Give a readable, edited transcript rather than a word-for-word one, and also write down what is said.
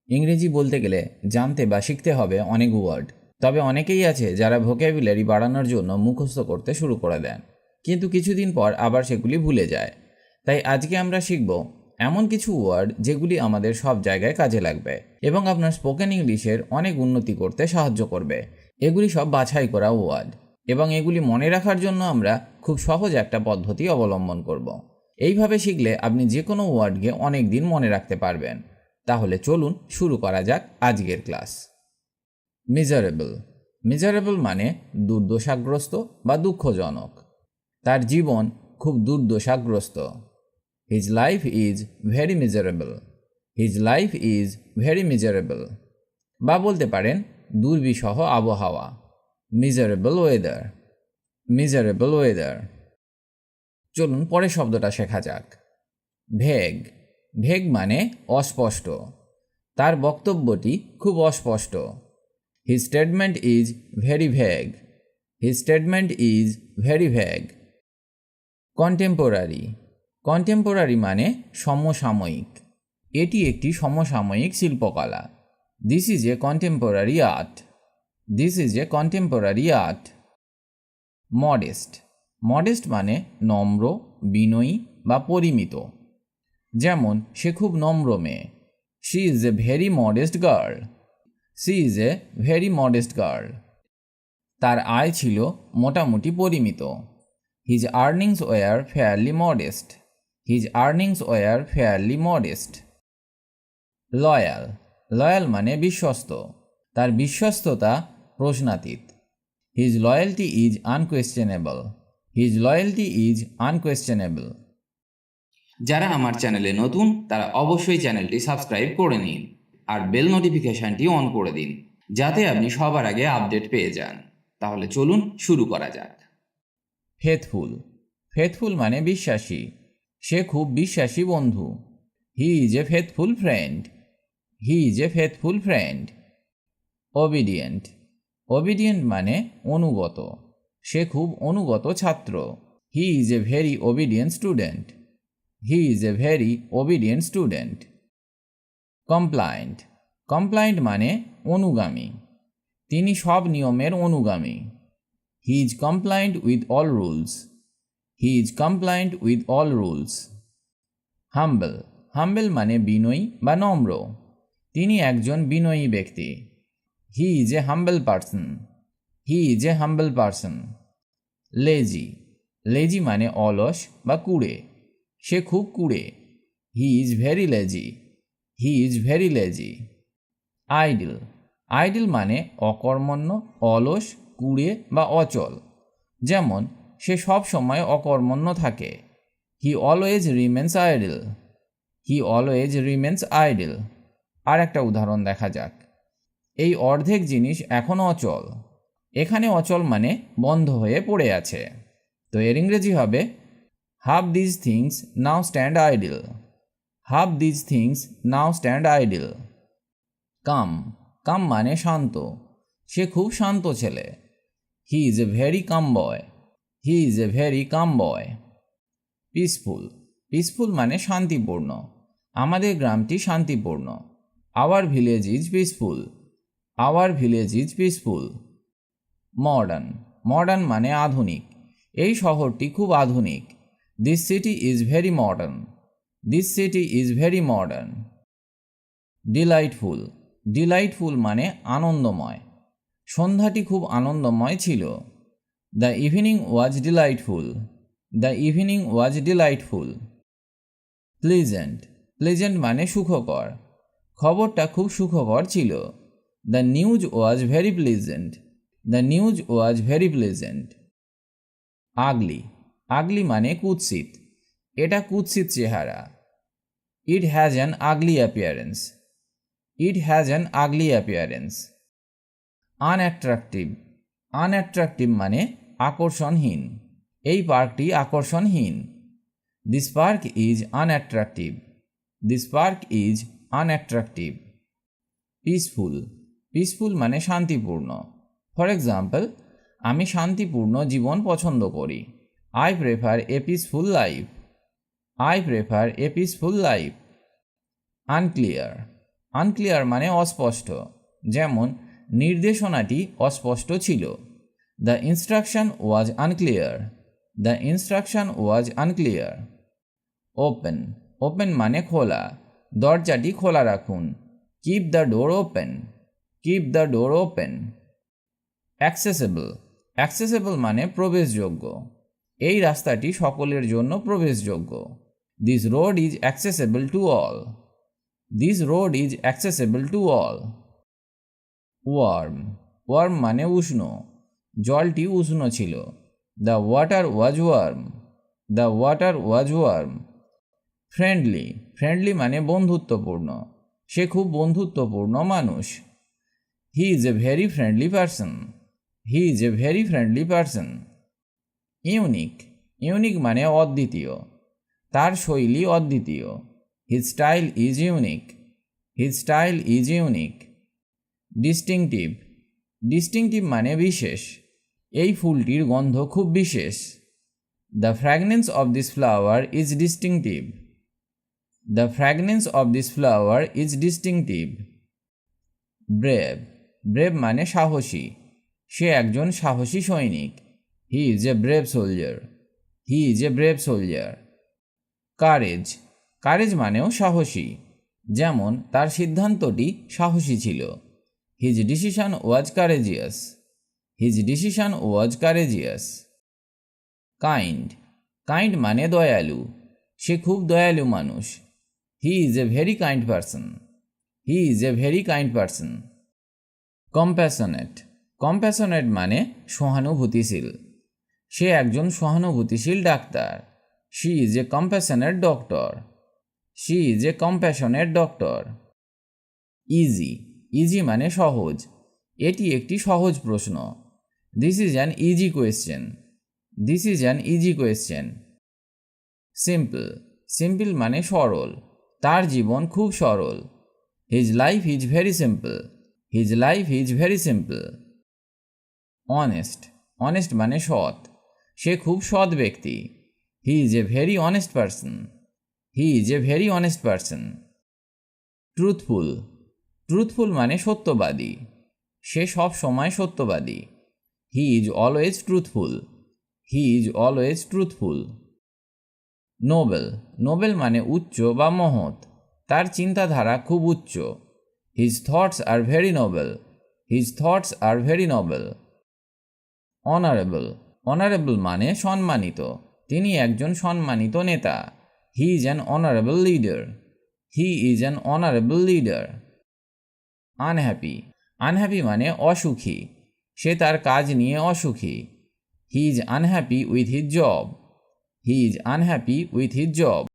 ইংরেজি বলতে গেলে জানতে বা শিখতে হবে অনেক ওয়ার্ড, তবে অনেকেই আছে যারা ভোক্যাবুলারি বাড়ানোর জন্য মুখস্থ করতে শুরু করে দেন, কিন্তু কিছুদিন পর আবার সেগুলি ভুলে যায়। তাই আজকে আমরা শিখব এমন কিছু ওয়ার্ড যেগুলি আমাদের সব জায়গায় কাজে লাগবে এবং আপনার স্পোকেন ইংলিশের অনেক উন্নতি করতে সাহায্য করবে। এগুলি সব বাছাই করা ওয়ার্ড এবং এগুলি মনে রাখার জন্য আমরা খুব সহজ একটা পদ্ধতি অবলম্বন করব। এইভাবে শিখলে আপনি যে কোনো ওয়ার্ডকে অনেক দিন মনে রাখতে পারবেন। তাহলে চলুন শুরু করা যাক আজকের ক্লাস। মিজারেবল। মিজারেবল মানে দুর্দশাগ্রস্ত বা দুঃখজনক। তার জীবন খুব দুর্দশাগ্রস্ত। His life is very miserable. His life is very miserable. বা বলতে পারেন দুর্বিষহ আবহাওয়া, মিজারেবল ওয়েদার। Miserable weather. চলুন পরের শব্দটা শেখা যাক। ভেগ। ভেগ মানে অস্পষ্ট। তার বক্তব্যটি খুব অস্পষ্ট। His statement is very vague. His statement is very vague. Contemporary. Contemporary মানে সমসাময়িক। এটি একটি সমসাময়িক শিল্পকলা। This is a contemporary art. This is a contemporary art. Modest. Modest মানে নম্র, বিনয়ী বা পরিমিত। যেমন সে খুব নম্র মেয়ে। She is a very modest girl. She is a very modest girl. তার আয় ছিল মোটামুটি পরিমিত। His earnings were fairly modest. His earnings were fairly modest. Loyal. Loyal মানে বিশ্বস্ত। তার বিশ্বস্ততা প্রশ্নাতীত। His loyalty is unquestionable. His loyalty is unquestionable. যারা আমার চ্যানেলে নতুন তারা অবশ্যই চ্যানেলটি সাবস্ক্রাইব করে নিন আর বেল নোটিফিকেশনটি অন করে দিন, যাতে আপনি সবার আগে আপডেট পেয়ে যান। তাহলে চলুন শুরু করা যাক। ফেথফুল। ফেথফুল মানে বিশ্বাসী। সে খুব বিশ্বাসী বন্ধু। He is a faithful friend. He is a faithful friend. Obedient. Obedient মানে অনুগত। সে খুব অনুগত ছাত্র। He is a very obedient student. He is a very obedient student. Compliant. Compliant মানে অনুগামী। তিনি সব নিয়মের অনুগামী। He is compliant with all rules. He is compliant with all rules. Humble. Humble মানে বিনয়ী বা নম্র। তিনি একজন বিনয়ী ব্যক্তি। He is a humble person. He is a humble person. Lazy. Lazy মানে অলস বা কুড়ে। সে খুব কুড়ে। He is very lazy. He is very lazy. Idol. Idol মানে অকর্মণ্য, অলস, কুড়ে বা অচল। যেমন সে সব সময় অকর্মণ্য থাকে। He always remains idle. He always remains idle. আর একটা উদাহরণ দেখা যাক। এই অর্ধেক জিনিস এখনও অচল। এখানে অচল মানে বন্ধ হয়ে পড়ে আছে। তো এর ইংরেজি হবে half these things now stand idle. Half these things now stand idle. Calm. Calm মানে শান্ত। সে খুব শান্ত ছেলে। He is a very calm boy. He is a very calm boy. Peaceful. Peaceful মানে শান্তিপূর্ণ। আমাদের গ্রামটি শান্তিপূর্ণ। Our village is peaceful. Our village is peaceful. Modern. Modern মানে আধুনিক। এই শহরটি খুব আধুনিক। This city is very modern. This city is very modern. Delightful. Delightful মানে আনন্দময়। সন্ধ্যাটি খুব আনন্দময় ছিল। The evening was delightful. The evening was delightful. Pleasant. Pleasant মানে সুখকর। খবরটা খুব সুখকর ছিল। The news was very pleasant. The news was very pleasant. Ugly. Ugly মানে কুৎসিত। এটা কুৎসিত চেহারা। It has an ugly appearance. It has an ugly appearance. Unattractive. Unattractive মানে আকর্ষণহীন। এই পার্কটি আকর্ষণহীন। This park is unattractive. This park is unattractive. Peaceful. Peaceful মানে শান্তিপূর্ণ। ফর এক্সাম্পল, আমি শান্তিপূর্ণ জীবন পছন্দ করি। I prefer a peaceful life. I prefer a peaceful life. Unclear. Unclear মানে অস্পষ্ট, যেমন নির্দেশনাটি অস্পষ্ট ছিল। The instruction was unclear. The instruction was unclear. Open, open মানে খোলা, দরজাটি খোলা রাখুন। Keep the door open. Keep the door open. Accessible, accessible মানে প্রবেশযোগ্য, এই রাস্তাটি সকলের জন্য প্রবেশযোগ্য। This road is accessible to all. This road is accessible to all. Warm, worm মানে উষ্ণ, জলটি উষ্ণ ছিল। The water was warm. The water was warm. Friendly, friendly মানে বন্ধুত্বপূর্ণ, সে খুব বন্ধুত্বপূর্ণ মানুষ। He is a very friendly person. He is a very friendly person. Unique, unique মানে অদ্বিতীয়, তার শৈলী অদ্বিতীয়। His style is unique. His style is unique. Distinctive, distinctive মানে বিশেষ, এই ফুলটির গন্ধ খুব বিশেষ। The fragrance of this flower is distinctive. The fragrance of this flower is distinctive. Brave, brave মানে সাহসী, সে একজন সাহসী সৈনিক। হি is A brave soldier. He is A brave soldier. Courage, courage মানেও সাহসী, যেমন তার সিদ্ধান্তটি সাহসী ছিল। হিজ ডিসিশন ওয়াজ কারেজিয়াস। হিজ ডিসিশন ওয়াজ কারেজিয়াস। কাইন্ড, কাইন্ড মানে দয়ালু, সে খুব দয়ালু মানুষ। He is a very kind person. He is a very kind person. Compassionate, compassionate মানে সহানুভূতিশীল, সে একজন সহানুভূতিশীল doctor. She is A compassionate doctor. She is A compassionate doctor. Easy, easy মানে সহজ, এটি একটি সহজ প্রশ্ন। This is an easy question. This is an easy question. Simple, simple মানে সরল, তার জীবন খুব সরল। His life is very simple. His life is very simple. Honest, honest মানে সৎ, সে খুব সৎ ব্যক্তি। He is a very honest person. He is a very honest person. Truthful, truthful মানে সত্যবাদী, সে সব সময় সত্যবাদী। He is always truthful. He is always truthful. Nobel, Nobel মানে উচ্চ বা মহৎ, তার চিন্তাধারা খুব উচ্চ। His thoughts are very Nobel. His thoughts are very Nobel. Honourable, honourable মানে সম্মানিত, তিনি একজন সম্মানিত নেতা। He is an honourable leader. He is an honourable leader. Unhappy, unhappy মানে অসুখী, সে তার কাজ নিয়ে অসুখী। He is unhappy with his job. He is unhappy with his job.